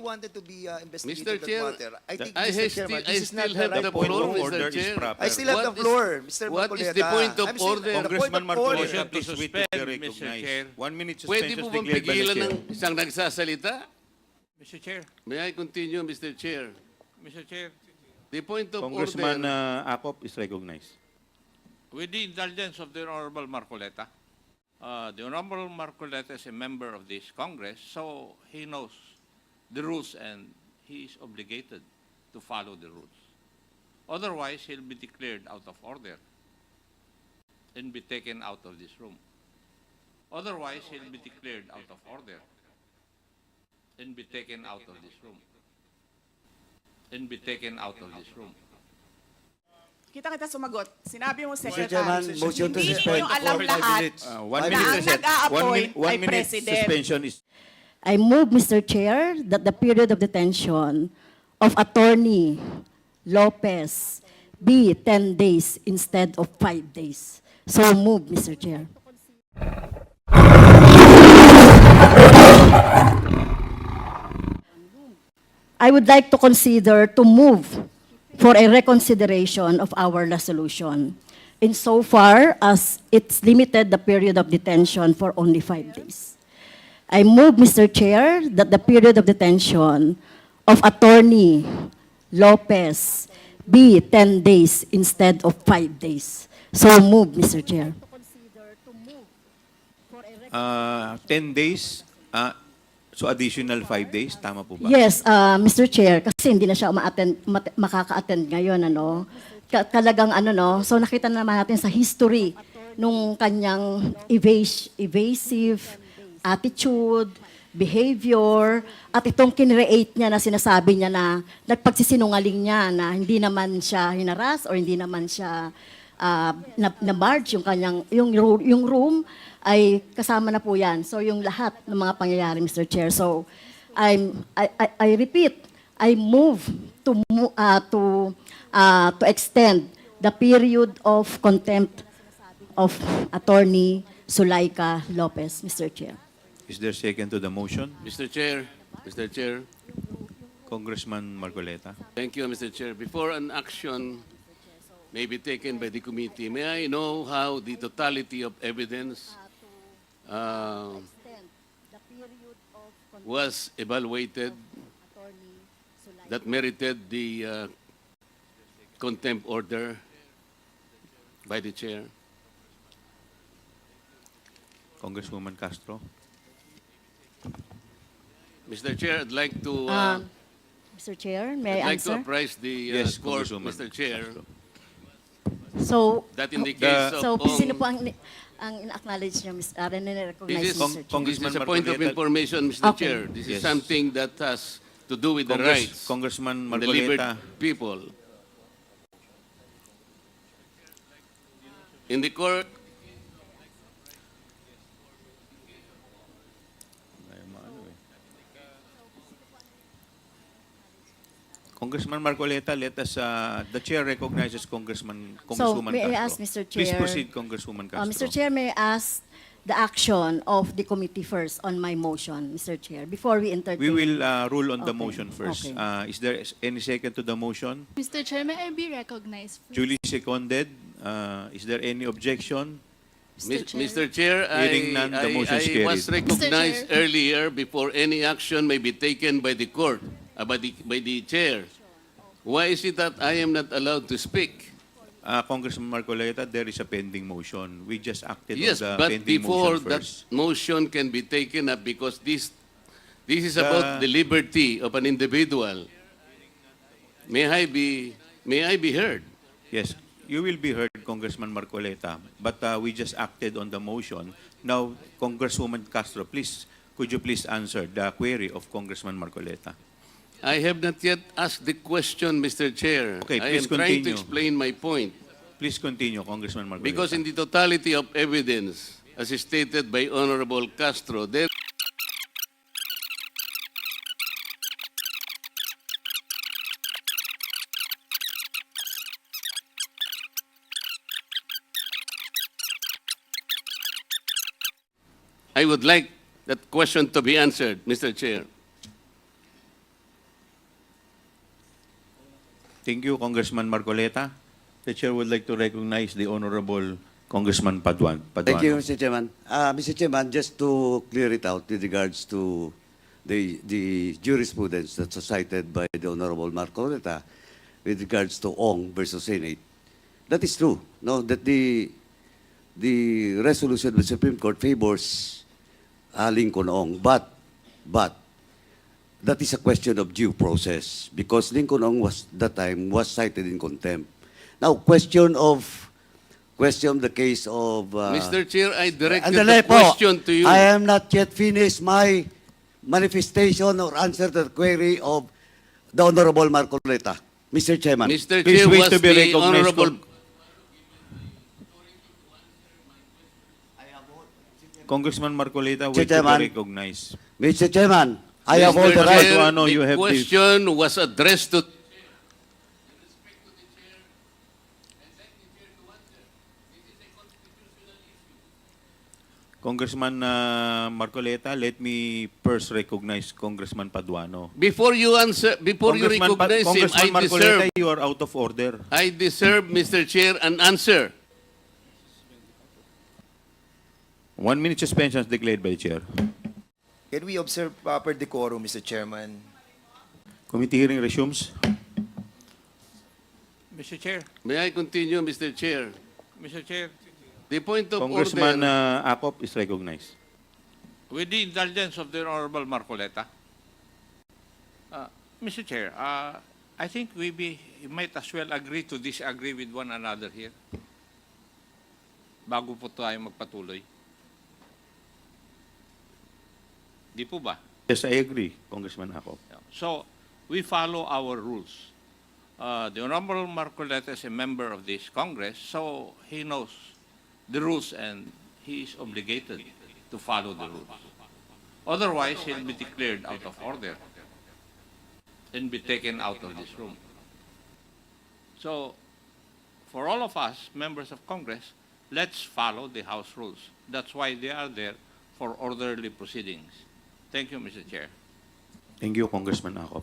wanted to be Mr. investigated Chair, that matter. I think, I Mr. Chairman, I this is not still the have right the point floor, of order Mr. is Chair. proper. I still have the floor, Mr. What is the Marcoleta. point of I'm still- order? the point Congressman of Marcoleta, order. please To wait to suspend, be Mr. recognized. Chair. 1 minute Pwede suspension po is bang declared by the pigilan ng chair. isang nagsasalita? Mr. Chair, May I continue, Mr. Chair? Mr. Chair, The point of Congressman order, Acop is recognized. with the indulgence of the Honorable Marcoleta, the Honorable Marcoleta is a member of this Congress, so he knows the rules and he is obligated to follow the rules. Otherwise, he'll be declared out of order and be taken out of this room. Otherwise, he'll be declared out of order and be taken out of this room. And be taken out of this room. Kita sumagot. Sinabi mo, Mr. Secretary, Chairman, motion to hindi suspend ninyo alam for 5 lahat minutes. 1 Five minute, na ang suspension. nag-a-appoint One ay minute President. suspension is. I move, Mr. Chair, that the period of detention of Attorney Lopez be 10 days instead of 5 days. So move, Mr. Chair. I would like to consider to move for a reconsideration of our resolution insofar as it's limited the period of detention for only 5 days. I move, Mr. Chair, that the period of detention of Attorney Lopez be 10 days instead of 5 days. So move, Mr. Chair. 10 days, so additional 5 days, tama po ba? Yes, Mr. Chair, kasi hindi na siya makaka-attend ngayon, ano. Talagang ano, no. So nakita naman natin sa history nung kanyang evasive attitude, behavior, at itong kinreate niya na sinasabi niya na nagpagsisinungaling niya na hindi naman siya hinaras or hindi naman siya na-barge yung kanyang yung room ay kasama na po yan. So yung lahat ng mga pangyayari, Mr. Chair. So I repeat, I move to extend the period of contempt of Attorney Zulaika Lopez, Mr. Chair. Is there second to the motion? Mr. Chair, Congressman Marcoleta. thank you, Mr. Chair. Before an action may be taken by the committee, may I know how the totality of evidence was evaluated that merited the contempt order by the chair? Congresswoman Castro. Mr. Chair, I'd like to Mr. Chair, may I I'd like to answer? apprise the Yes, court, Congresswoman Mr. Chair, Castro. So, that in the case of so Ong, sino po ang ina-acknowledge niyo, nire-recognize, This is- Mr. Chair? this is a point of Marcoleta. information, Mr. Okay. Chair. This is Yes. something that has to do with the rights Congressman of the liberty Marcoleta. people. In the court, Congressman Marcoleta, let us, the chair recognizes Congresswoman may I Castro. ask, Mr. Please Chair, proceed, Congresswoman Castro. Mr. Chair, may I ask the action of the committee first on my motion, Mr. Chair, before we entertain? We will rule on the Okay, motion first. okay. Is there any second to the motion? Mr. Chair, may I be recognized? Please? Duly seconded. Is there any objection? Mr. Chair, Hearing none, the motion is I was carried. recognized Mr. Chair. earlier before any action may be taken by the court, by the chair. Why is it that I am not allowed to speak? Congressman Marcoleta, there is a pending motion. We just acted Yes, on the but pending before motion that first. motion can be taken up, because this is about the liberty of an individual. May I be heard? Yes, you will be heard, Congressman Marcoleta, but we just acted on the motion. Now, Congresswoman Castro, please, could you please answer the query of Congressman Marcoleta? I have not yet asked the question, Mr. Chair. Okay, I am please trying to continue. explain my point. Please continue, Congressman Marcoleta. Because in the totality of evidence, as stated by Honorable Castro, there I would like that question to be answered, Mr. Chair. Thank you, Congressman Marcoleta. The chair would like to recognize the Honorable Congressman Paduano. Thank you, Mr. Chairman. Mr. Chairman, just to clear it out with regards to the jurisprudence that's cited by the Honorable Marcoleta with regards to Ong versus Senate. That is true, no? That the resolution of the Supreme Court favors Lincoln Ong, but that is a question of due process because Lincoln Ong was that time was cited in contempt. Now, question the case of Mr. Chair, I directed Andale the po. question to you. I am not yet finished my manifestation or answer to the query of the Honorable Marcoleta. Mr. Chairman. Mr. Please Chair, wait was to be the recognized. Honorable... Congressman Marcoleta, Mr. wait to Chairman. be recognized. Mr. Chairman, I have all Mr. the right. Chair, Paduano, you the have the- question was addressed to... Congressman Marcoleta, let me first recognize Congressman Paduano. Before you answer, before you recognize him, Congressman I deserve, Marcoleta, you are out of order. Mr. Chair, an answer. 1 minute suspension is declared by the chair. Can we observe proper decorum, Mr. Chairman? Committee hearing resumes. Mr. Chair, May I continue, Mr. Chair? Mr. Chair, The point of Congressman order... Acop is recognized. with the indulgence of the Honorable Marcoleta, Mr. Chair, I think we might as well agree to disagree with one another here bago po tayo magpatuloy. Di po ba? Yes, I agree, Congressman Acop. So, we follow our rules. The Honorable Marcoleta is a member of this Congress, so he knows the rules and he is obligated to follow the rules. Otherwise, he'll be declared out of order and be taken out of this room. So, for all of us, members of Congress, let's follow the House rules. That's why they are there, for orderly proceedings. Thank you, Mr. Chair. Thank you, Congressman Acop.